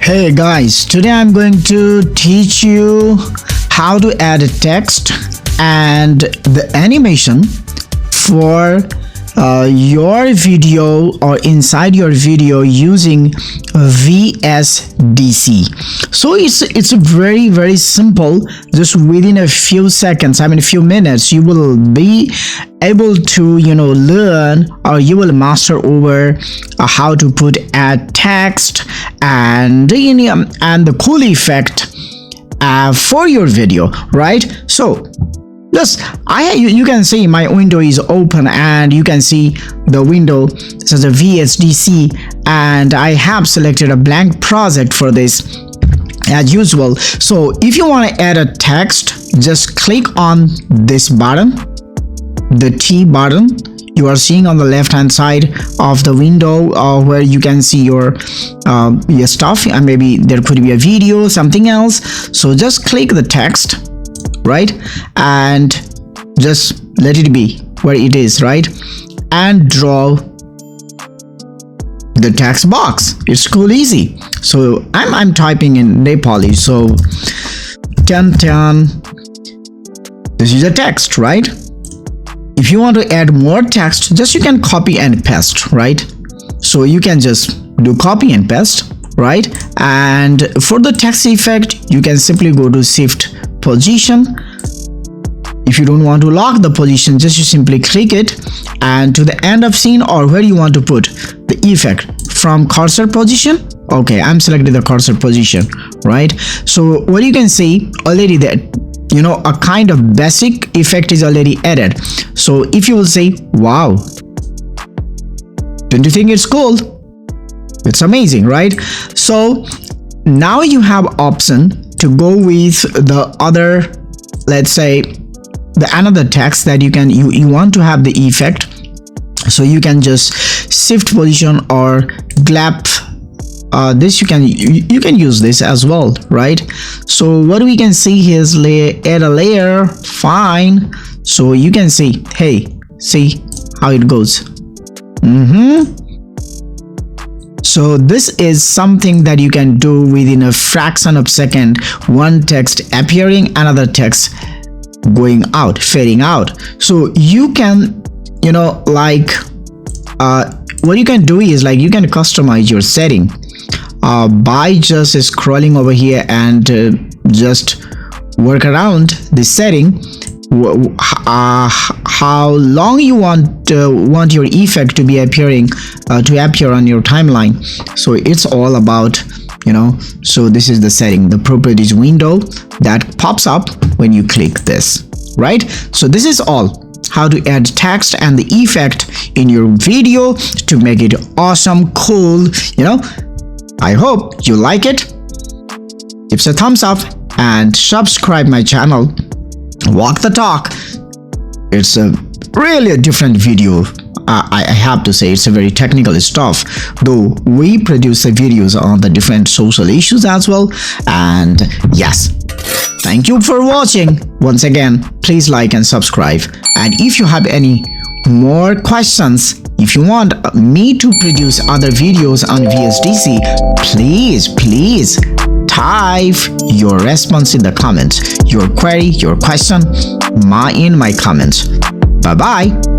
Hey guys, today I'm going to teach you how to add a text and the animation for your video or inside your video using VSDC. So it's very simple. Just within a few seconds, a few minutes, you will be able to learn, or you will master over how to add text and the cool effect for your video, right? So you can see my window is open, and you can see the window says a VSDC, and I have selected a blank project for this as usual. So if you want to add a text, just click on this button, the T button you are seeing on the left hand side of the window, where you can see your stuff, and maybe there could be a video, something else. So just click the text, right, and just let it be where it is, right, and draw the text box. It's cool, easy. So I'm typing in Nepali, so 10 this is a text, right? If you want to add more text, just you can copy and paste, right? So you can just do copy and paste, right? And for the text effect, you can simply go to shift position. If you don't want to lock the position, just you simply click it, and to the end of scene, or where you want to put the effect from cursor position. Okay, I'm selecting the cursor position, right? So what you can see already that a kind of basic effect is already added. So if you will say, wow, don't you think it's cool? It's amazing, right? So now you have option to go with the other, let's say another text that you want to have the effect. So you can just shift position or glap this. You can use this as well, right? So what we can see here is add a layer. Fine. So you can see, hey, see how it goes. So this is something that you can do within a fraction of second. One text appearing, another text going out, fading out. So you can what you can do is you can customize your setting by just scrolling over here and just work around the setting, how long you want your effect to be appearing to appear on your timeline. So it's all about so this is the setting, the properties window that pops up when you click this, right? So this is all how to add text and the effect in your video to make it awesome, cool. I hope you like it. Give us a thumbs up and subscribe my channel. Walk the talk. It's really a different video. I have to say, it's a very technical stuff, though we produce videos on the different social issues as well. And yes, thank you for watching. Once again, please like and subscribe. And if you have any more questions, if you want me to produce other videos on VSDC, please type your response in the comments, your query, your question in my comments. Bye bye.